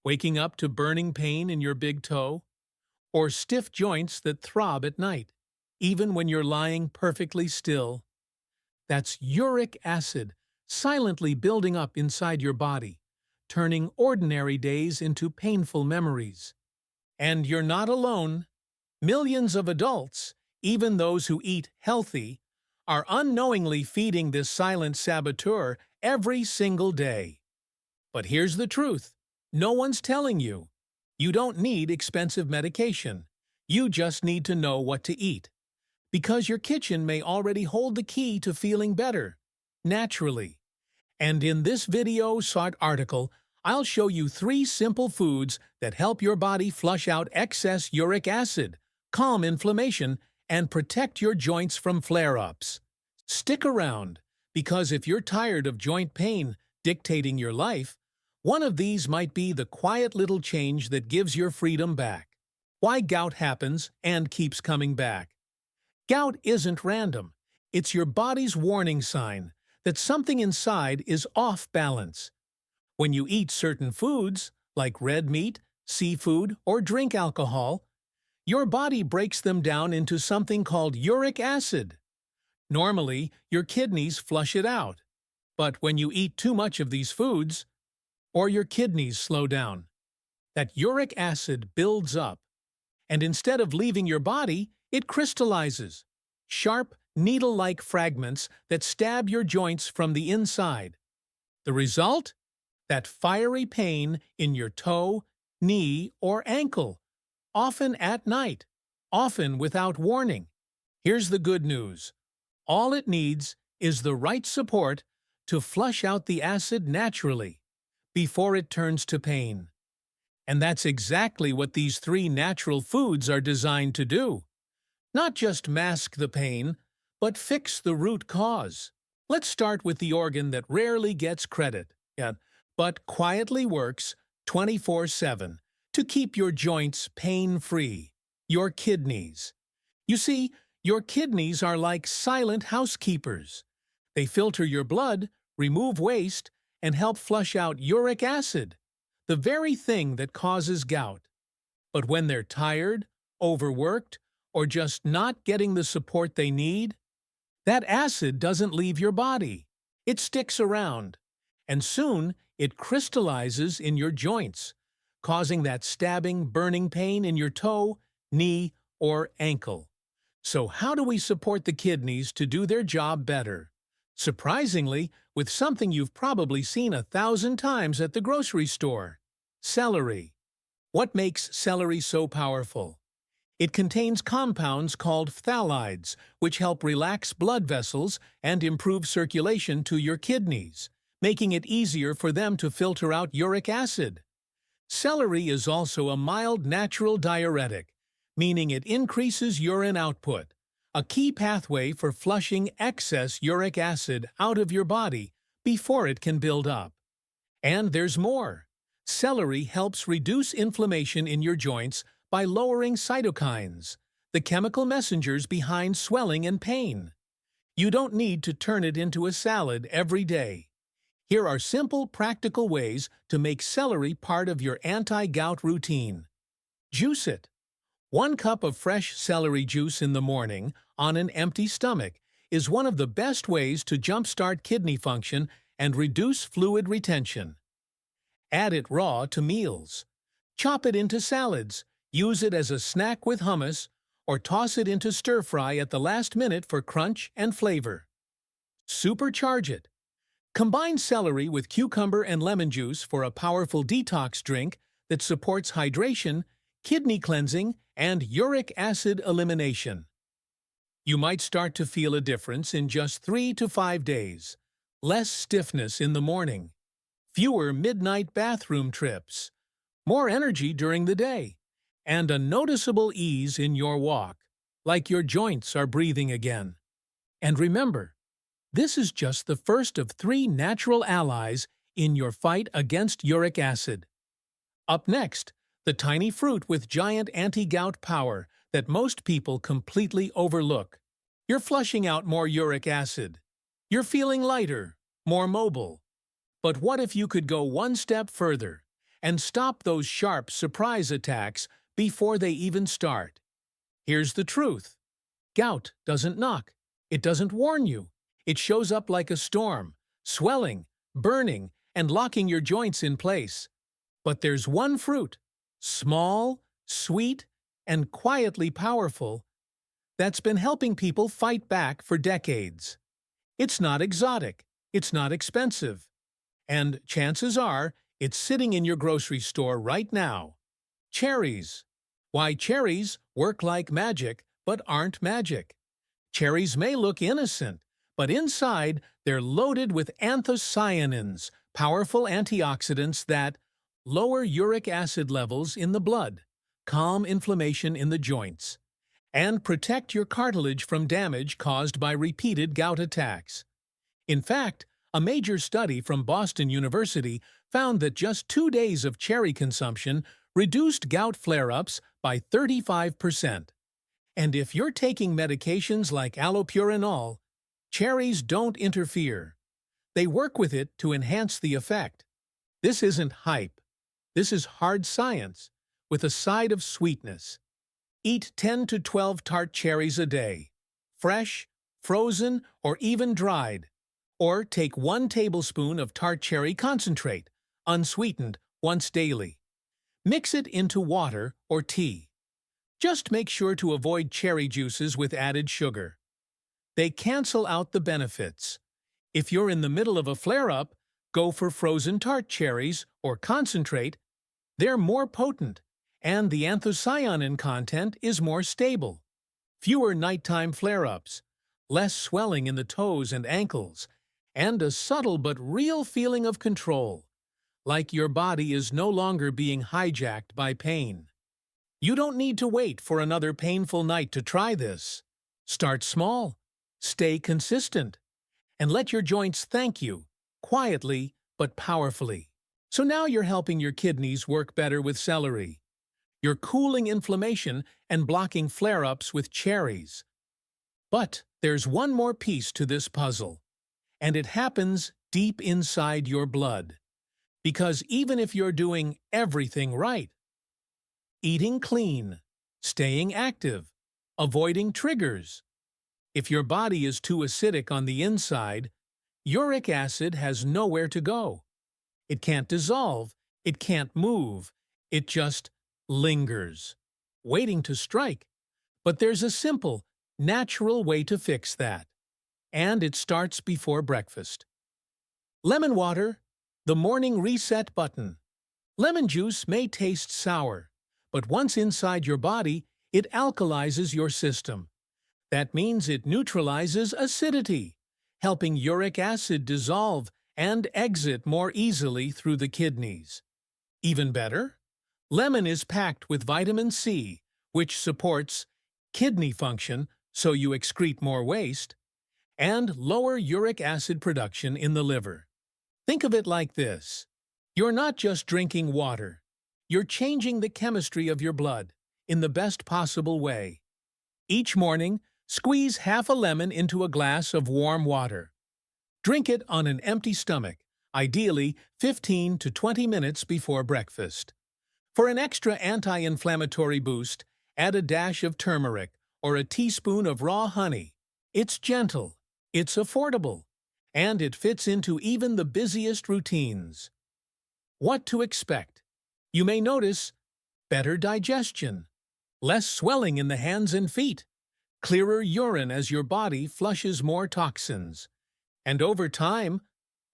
Waking up to burning pain in your big toe? Or stiff joints that throb at night, even when you're lying perfectly still? That's uric acid silently building up inside your body, turning ordinary days into painful memories. And you're not alone. Millions of adults, even those who eat healthy, are unknowingly feeding this silent saboteur every single day. But here's the truth. No one's telling you. You don't need expensive medication. You just need to know what to eat. Because your kitchen may already hold the key to feeling better, naturally. And in this video-sought article, I'll show you 3 simple foods that help your body flush out excess uric acid, calm inflammation, and protect your joints from flare-ups. Stick around, because if you're tired of joint pain dictating your life, one of these might be the quiet little change that gives your freedom back. Why gout happens and keeps coming back. Gout isn't random. It's your body's warning sign that something inside is off balance. When you eat certain foods, like red meat, seafood, or drink alcohol, your body breaks them down into something called uric acid. Normally, your kidneys flush it out. But when you eat too much of these foods, or your kidneys slow down, that uric acid builds up, and instead of leaving your body, it crystallizes. Sharp, needle-like fragments that stab your joints from the inside. The result? That fiery pain in your toe, knee, or ankle, often at night, often without warning. Here's the good news. All it needs is the right support to flush out the acid naturally, before it turns to pain. And that's exactly what these 3 natural foods are designed to do. Not just mask the pain, but fix the root cause. Let's start with the organ that rarely gets credit, but quietly works 24/7 to keep your joints pain-free: your kidneys. You see, your kidneys are like silent housekeepers. They filter your blood, remove waste, and help flush out uric acid, the very thing that causes gout. But when they're tired, overworked, or just not getting the support they need, that acid doesn't leave your body. It sticks around, and soon it crystallizes in your joints, causing that stabbing, burning pain in your toe, knee, or ankle. So how do we support the kidneys to do their job better? Surprisingly, with something you've probably seen 1,000 times at the grocery store: celery. What makes celery so powerful? It contains compounds called phthalides, which help relax blood vessels and improve circulation to your kidneys, making it easier for them to filter out uric acid. Celery is also a mild natural diuretic, meaning it increases urine output, a key pathway for flushing excess uric acid out of your body before it can build up. And there's more. Celery helps reduce inflammation in your joints by lowering cytokines, the chemical messengers behind swelling and pain. You don't need to turn it into a salad every day. Here are simple, practical ways to make celery part of your anti-gout routine. Juice it. 1 cup of fresh celery juice in the morning on an empty stomach is one of the best ways to jumpstart kidney function and reduce fluid retention. Add it raw to meals. Chop it into salads, use it as a snack with hummus, or toss it into stir-fry at the last minute for crunch and flavor. Supercharge it. Combine celery with cucumber and lemon juice for a powerful detox drink that supports hydration, kidney cleansing, and uric acid elimination. You might start to feel a difference in just 3 to 5 days. Less stiffness in the morning, fewer midnight bathroom trips, more energy during the day, and a noticeable ease in your walk, like your joints are breathing again. And remember, this is just the first of 3 natural allies in your fight against uric acid. Up next, the tiny fruit with giant anti-gout power that most people completely overlook. You're flushing out more uric acid. You're feeling lighter, more mobile. But what if you could go one step further and stop those sharp surprise attacks before they even start. Here's the truth. Gout doesn't knock. It doesn't warn you. It shows up like a storm, swelling, burning, and locking your joints in place. But there's one fruit, small, sweet, and quietly powerful, that's been helping people fight back for decades. It's not exotic. It's not expensive. And chances are, it's sitting in your grocery store right now. Cherries. Why, cherries work like magic, but aren't magic. Cherries may look innocent, but inside they're loaded with anthocyanins, powerful antioxidants that lower uric acid levels in the blood, calm inflammation in the joints, and protect your cartilage from damage caused by repeated gout attacks. In fact, a major study from Boston University found that just 2 days of cherry consumption reduced gout flare-ups by 35%. And if you're taking medications like allopurinol, cherries don't interfere. They work with it to enhance the effect. This isn't hype. This is hard science, with a side of sweetness. Eat 10 to 12 tart cherries a day, fresh, frozen, or even dried. Or take 1 tablespoon of tart cherry concentrate, unsweetened, once daily. Mix it into water or tea. Just make sure to avoid cherry juices with added sugar. They cancel out the benefits. If you're in the middle of a flare-up, go for frozen tart cherries or concentrate. They're more potent, and the anthocyanin content is more stable. Fewer nighttime flare-ups, less swelling in the toes and ankles, and a subtle but real feeling of control, like your body is no longer being hijacked by pain. You don't need to wait for another painful night to try this. Start small, stay consistent, and let your joints thank you, quietly but powerfully. So now you're helping your kidneys work better with celery. You're cooling inflammation and blocking flare-ups with cherries. But there's one more piece to this puzzle, and it happens deep inside your blood. Because even if you're doing everything right, eating clean, staying active, avoiding triggers, if your body is too acidic on the inside, uric acid has nowhere to go. It can't dissolve, it can't move, it just lingers, waiting to strike. But there's a simple, natural way to fix that. And it starts before breakfast. Lemon water, the morning reset button. Lemon juice may taste sour, but once inside your body, it alkalizes your system. That means it neutralizes acidity, helping uric acid dissolve and exit more easily through the kidneys. Even better, lemon is packed with vitamin C, which supports kidney function so you excrete more waste, and lower uric acid production in the liver. Think of it like this. You're not just drinking water. You're changing the chemistry of your blood in the best possible way. Each morning, squeeze half a lemon into a glass of warm water. Drink it on an empty stomach, ideally 15 to 20 minutes before breakfast. For an extra anti-inflammatory boost, add a dash of turmeric or a teaspoon of raw honey. It's gentle, it's affordable, and it fits into even the busiest routines. What to expect? You may notice better digestion, less swelling in the hands and feet, clearer urine as your body flushes more toxins, and over time,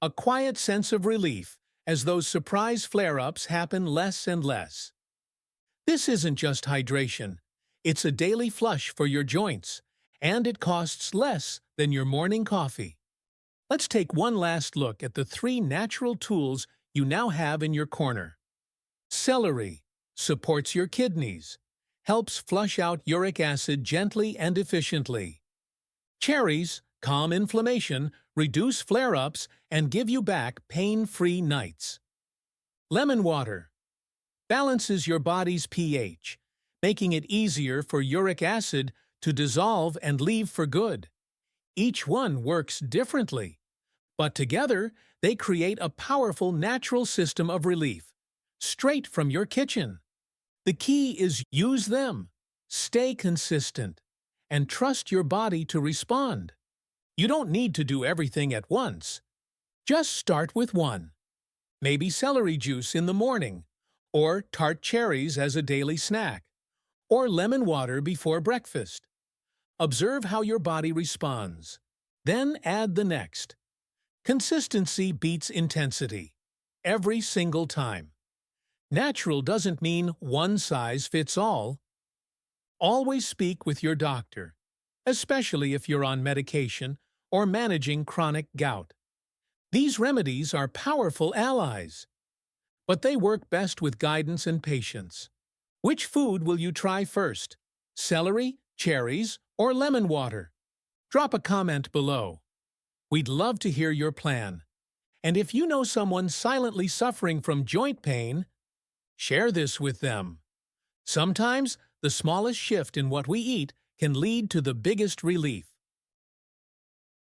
a quiet sense of relief as those surprise flare-ups happen less and less. This isn't just hydration, it's a daily flush for your joints, and it costs less than your morning coffee. Let's take one last look at the 3 natural tools you now have in your corner. Celery supports your kidneys, helps flush out uric acid gently and efficiently. Cherries calm inflammation, reduce flare-ups, and give you back pain-free nights. Lemon water balances your body's pH, making it easier for uric acid to dissolve and leave for good. Each one works differently, but together they create a powerful natural system of relief, straight from your kitchen. The key is use them, stay consistent, and trust your body to respond. You don't need to do everything at once. Just start with one. Maybe celery juice in the morning, or tart cherries as a daily snack, or lemon water before breakfast. Observe how your body responds. Then add the next. Consistency beats intensity. Every single time. Natural doesn't mean one size fits all. Always speak with your doctor, especially if you're on medication or managing chronic gout. These remedies are powerful allies, but they work best with guidance and patience. Which food will you try first? Celery, cherries, or lemon water? Drop a comment below. We'd love to hear your plan. And if you know someone silently suffering from joint pain, share this with them. Sometimes, the smallest shift in what we eat can lead to the biggest relief.